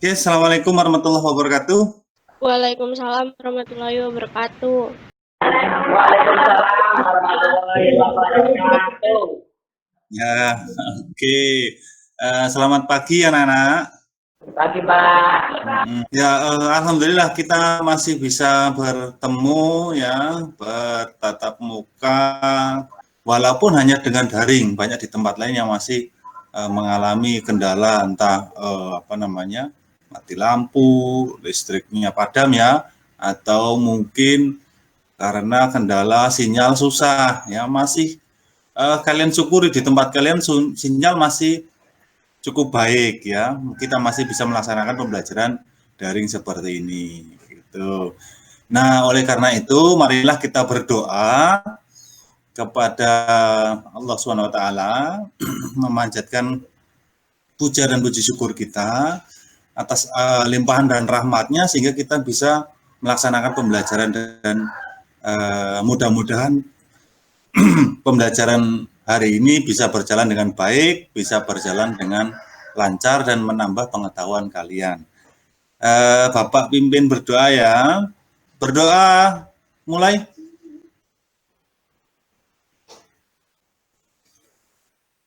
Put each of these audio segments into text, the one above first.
Oke, Assalamualaikum warahmatullahi wabarakatuh. Waalaikumsalam warahmatullahi wabarakatuh. Waalaikumsalam warahmatullahi wabarakatuh. Ya, oke. Selamat pagi anak-anak. Pagi Pak. Alhamdulillah kita masih bisa bertemu ya, bertatap muka, walaupun hanya dengan daring. Banyak di tempat lain yang masih mengalami kendala, entah mati lampu, listriknya padam ya, atau mungkin karena kendala sinyal susah ya. Masih kalian syukuri di tempat kalian sinyal masih cukup baik ya, kita masih bisa melaksanakan pembelajaran daring seperti ini gitu. Nah, oleh karena itu marilah kita berdoa kepada Allah SWT, memanjatkan puja dan puji syukur kita atas limpahan dan rahmatnya sehingga kita bisa melaksanakan pembelajaran dan mudah-mudahan pembelajaran hari ini bisa berjalan dengan baik, bisa berjalan dengan lancar dan menambah pengetahuan kalian. Bapak pimpin berdoa ya. Berdoa, mulai.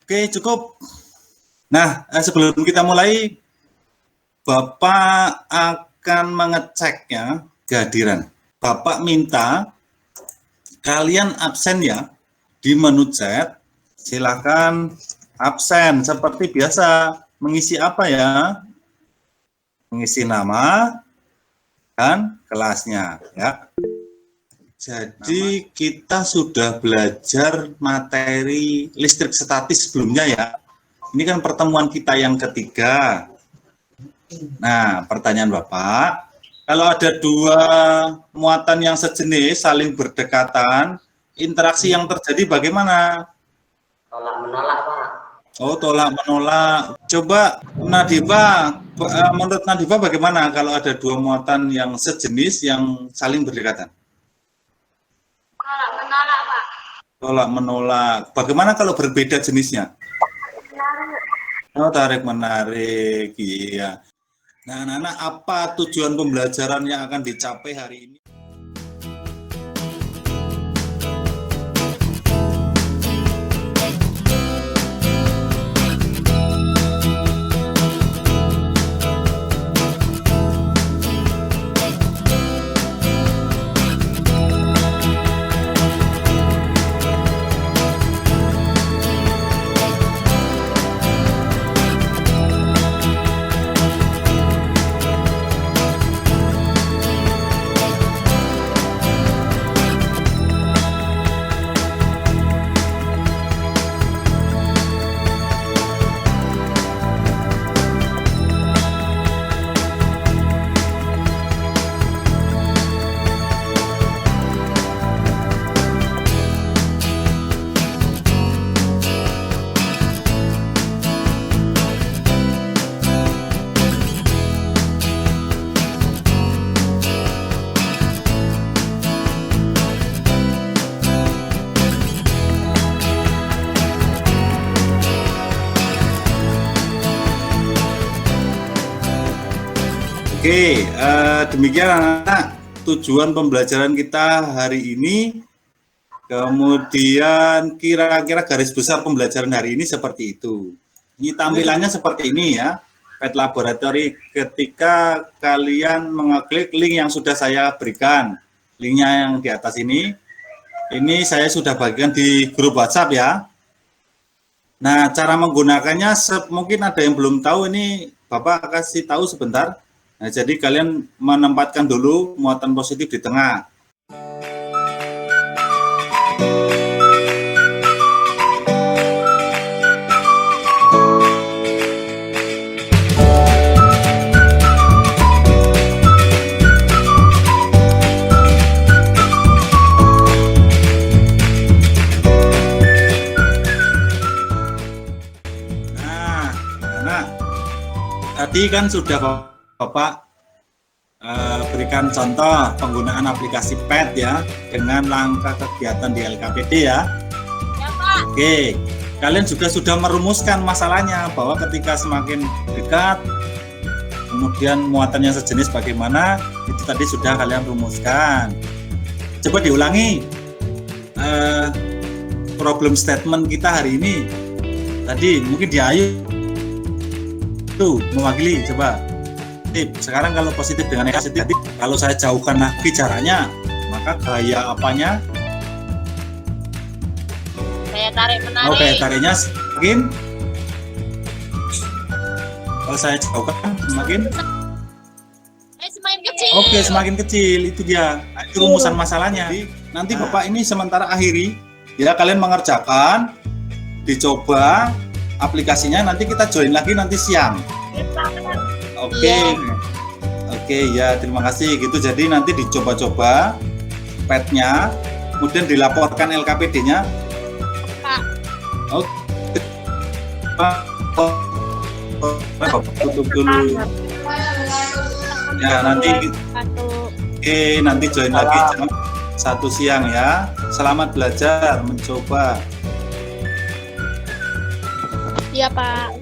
Oke, cukup. Nah, sebelum kita mulai, Bapak akan mengecek ya kehadiran. Bapak minta kalian absen ya di menu chat. Silakan absen seperti biasa. Mengisi apa ya? Mengisi nama dan kelasnya ya. Jadi kita sudah belajar materi listrik statis sebelumnya ya. Ini kan pertemuan kita yang ketiga. Nah, pertanyaan Bapak, kalau ada dua muatan yang sejenis saling berdekatan, interaksi yang terjadi bagaimana? Tolak menolak Pak. Oh, tolak menolak. Coba Nadifa, menurut Nadifa bagaimana kalau ada dua muatan yang sejenis yang saling berdekatan? Tolak menolak, Pak. Tolak menolak. Bagaimana kalau berbeda jenisnya? Oh, tarik menarik. Iya. Nah, anak-anak, apa tujuan pembelajaran yang akan dicapai hari ini? Oke, demikian anak-anak tujuan pembelajaran kita hari ini. Kemudian kira-kira garis besar pembelajaran hari ini seperti itu. Ini tampilannya seperti ini ya, pet laboratory. Ketika kalian mengeklik link yang sudah saya berikan, linknya yang di atas ini saya sudah bagikan di grup WhatsApp ya. Nah, cara menggunakannya mungkin ada yang belum tahu, ini Bapak kasih tahu sebentar. Nah, jadi kalian menempatkan dulu muatan positif di tengah. Nah, tadi kan sudah Bapak berikan contoh penggunaan aplikasi PET ya dengan langkah kegiatan di LKPD ya. Ya, Pak. Oke, kalian juga sudah merumuskan masalahnya bahwa ketika semakin dekat kemudian muatannya sejenis bagaimana, itu tadi sudah kalian rumuskan. Coba diulangi problem statement kita hari ini. Tadi mungkin di Ayu tuh mewakili, coba. Sekarang kalau positif dengan negatif, kalau saya jauhkan lagi jaraknya, maka gaya apanya? Saya tarik menarik. Oh, gaya tariknya semakin. Kalau saya jauhkan semakin. Semakin kecil. Oke, semakin kecil, itu dia. Itu rumusan masalahnya. Jadi, nanti Bapak ini sementara akhiri, ya kalian mengerjakan, dicoba aplikasinya, nanti kita join lagi nanti siang. Oke. Oke, ya terima kasih. Gitu, jadi nanti dicoba-coba pad-nya, kemudian dilaporkan LKPD-nya. Oke. Tutup dulu. Ya, nanti join lagi jam 1 siang ya. Selamat belajar, mencoba. Iya, Pak.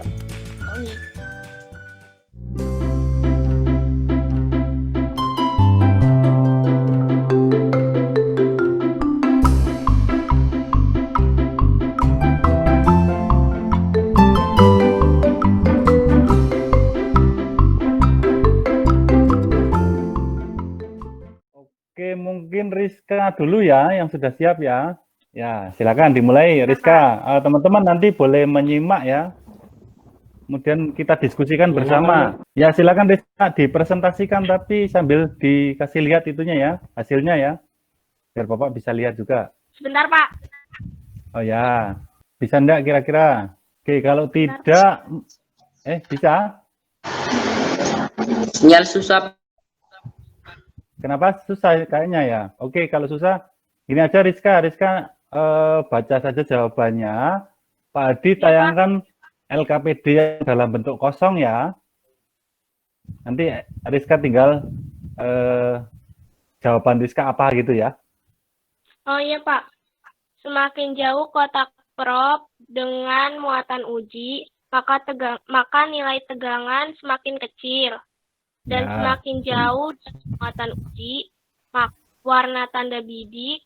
Oke, mungkin Rizka dulu ya yang sudah siap ya. Ya, silakan dimulai Rizka. Teman-teman nanti boleh menyimak ya. Kemudian kita diskusikan bersama. Ya, silakan Rizka dipresentasikan tapi sambil dikasih lihat itunya ya, hasilnya ya. Biar Bapak bisa lihat juga. Sebentar, Pak. Oh ya, bisa enggak kira-kira? Oke, kalau tidak, bisa? Sinyal susah. Kenapa susah kayaknya ya? Oke, kalau susah, ini aja Rizka. Rizka baca saja jawabannya. Pak Adi tayangkan LKPD yang dalam bentuk kosong ya. Nanti Rizka tinggal jawaban Rizka apa gitu ya. Oh iya, Pak. Semakin jauh kotak prop dengan muatan uji, maka nilai tegangan semakin kecil. Dan Ya. semakin jauh dari muatan uji, warna tanda bidik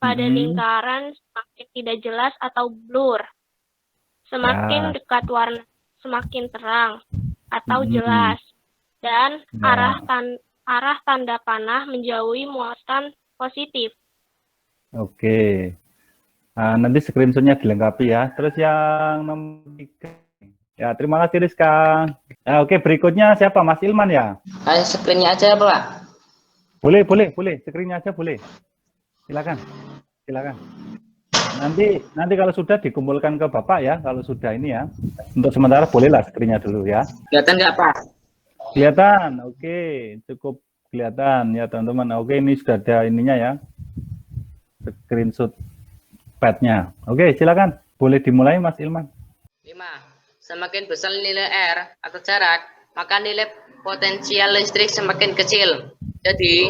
pada lingkaran semakin tidak jelas atau blur. Semakin dekat warna semakin terang atau jelas. Dan arah tanda panah menjauhi muatan positif. Oke. Nah, nanti screenshot-nya dilengkapi ya. Terus yang nomor 3. Ya, terima kasih Rizka. Nah, oke, berikutnya siapa? Mas Ilman ya? Screen-nya aja, Pak. Boleh. Screen-nya aja boleh. Silakan. Nanti kalau sudah dikumpulkan ke Bapak ya, kalau sudah ini ya. Untuk sementara bolehlah screen-nya dulu ya. Kelihatan nggak, Pak? Kelihatan. Oke, cukup kelihatan ya, teman-teman. Oke, ini sudah ada ininya ya. Screenshot pad-nya. Oke, silakan. Boleh dimulai Mas Ilman. 5. Semakin besar nilai R atau jarak, maka nilai potensial listrik semakin kecil. Jadi,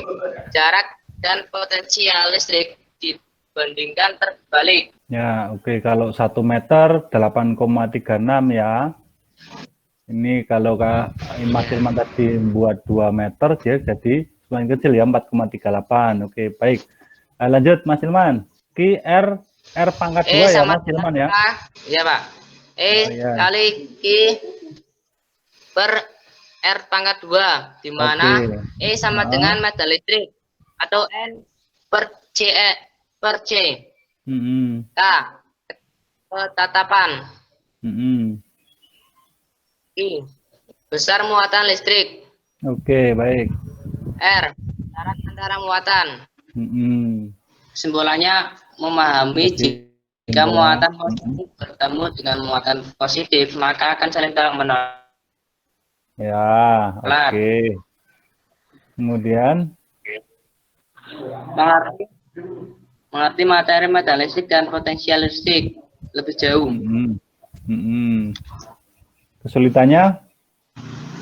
jarak dan potensial listrik dibandingkan terbalik. Ya, oke. Kalau 1 meter 8,36 ya. Ini kalau Mas Ilman tadi buat 2 meter dia jadi semakin kecil ya, 4,38. Oke, baik. Lanjut Mas Ilman. R pangkat 2 ya Mas Ilman ya. Iya, Pak. iya. Kali Q per R pangkat 2, di mana Oke. sama dengan meter listrik, atau N per C. K, ketatapan. I, besar muatan listrik. Oke, baik. R, jarak antara muatan. Simbolannya memahami jika muatan positif bertemu dengan muatan positif, maka akan saling tolak-menolak. Ya, oke. Kemudian mengerti materi medan listrik dan potensial listrik lebih jauh. Kesulitannya?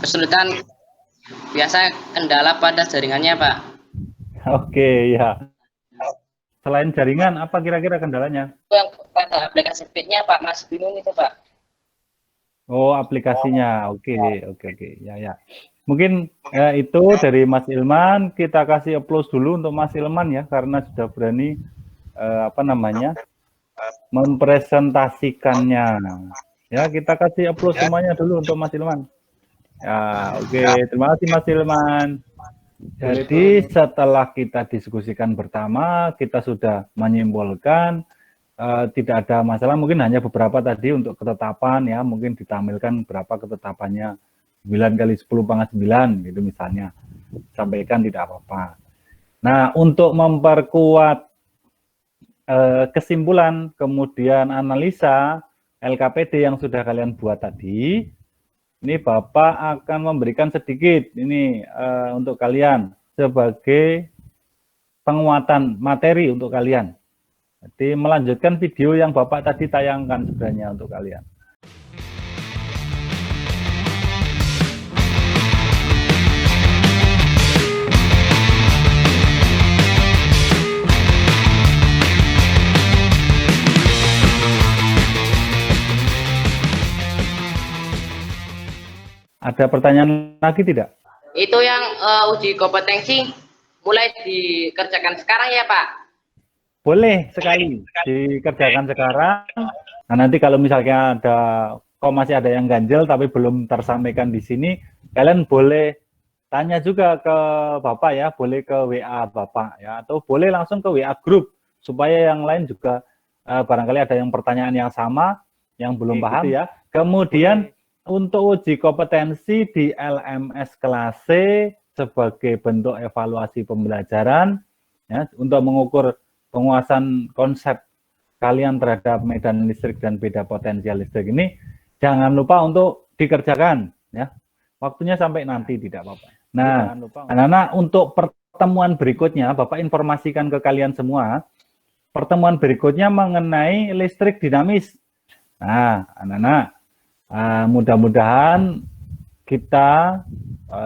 Kesulitan biasa kendala pada jaringannya, Pak. Oke, ya. Selain jaringan, apa kira-kira kendalanya? Yang pada aplikasi feed-nya, Pak, masih bingung itu, Pak. Oh, aplikasinya. Oke. Ya. Mungkin itu dari Mas Ilman. Kita kasih applause dulu untuk Mas Ilman ya, karena sudah berani mempresentasikannya. Ya, kita kasih applause semuanya dulu untuk Mas Ilman. Ya, oke. Terima kasih Mas Ilman. Jadi setelah kita diskusikan bersama, kita sudah menyimpulkan tidak ada masalah, mungkin hanya beberapa tadi untuk ketetapan ya, mungkin ditampilkan berapa ketetapannya, 9 kali 10 pangkat 9 gitu misalnya, sampaikan tidak apa-apa. Nah, untuk memperkuat kesimpulan, kemudian analisa LKPD yang sudah kalian buat tadi, ini Bapak akan memberikan sedikit ini untuk kalian sebagai penguatan materi untuk kalian. Jadi melanjutkan video yang Bapak tadi tayangkan sebenarnya untuk kalian. Ada pertanyaan lagi tidak? Itu yang uji kompetensi mulai dikerjakan sekarang ya Pak? Boleh sekali dikerjakan sekarang. Nah, nanti kalau misalnya masih ada yang ganjel tapi belum tersampaikan di sini, kalian boleh tanya juga ke Bapak ya, boleh ke WA Bapak ya, atau boleh langsung ke WA grup supaya yang lain juga barangkali ada yang pertanyaan yang sama yang belum paham gitu ya. Kemudian untuk uji kompetensi di LMS kelas C sebagai bentuk evaluasi pembelajaran ya, untuk mengukur penguasaan konsep kalian terhadap medan listrik dan beda potensial listrik ini, jangan lupa untuk dikerjakan ya. Waktunya sampai nanti tidak apa-apa. Nah, anak-anak, untuk pertemuan berikutnya Bapak informasikan ke kalian semua, pertemuan berikutnya mengenai listrik dinamis. Nah, anak-anak, mudah-mudahan kita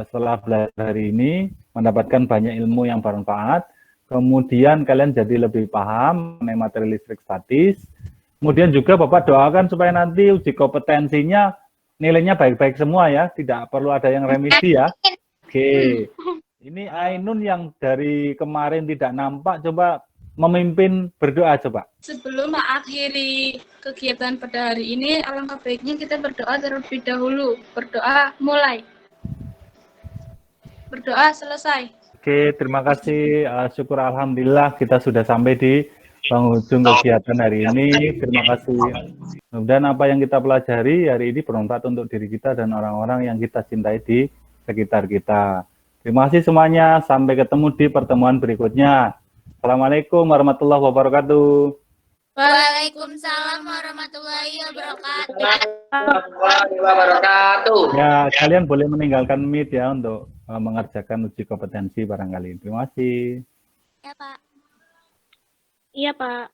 setelah belajar hari ini mendapatkan banyak ilmu yang bermanfaat. Kemudian kalian jadi lebih paham mengenai materi listrik statis. Kemudian juga Bapak doakan supaya nanti uji kompetensinya nilainya baik-baik semua ya, tidak perlu ada yang remisi ya. Oke. Ini Ainun yang dari kemarin tidak nampak, coba memimpin berdoa coba. Sebelum mengakhiri kegiatan pada hari ini, alangkah baiknya kita berdoa terlebih dahulu. Berdoa mulai. Berdoa selesai. Oke, terima kasih. Syukur alhamdulillah kita sudah sampai di penghujung kegiatan hari ini. Terima kasih. Dan apa yang kita pelajari hari ini bermanfaat untuk diri kita dan orang-orang yang kita cintai di sekitar kita. Terima kasih semuanya. Sampai ketemu di pertemuan berikutnya. Assalamualaikum warahmatullahi wabarakatuh. Waalaikumsalam warahmatullahi wabarakatuh. Warahmatullahi wabarakatuh. Ya, kalian boleh meninggalkan Meet ya untuk mengerjakan uji kompetensi barangkali. Terima kasih. Ya, Pak. Iya, Pak.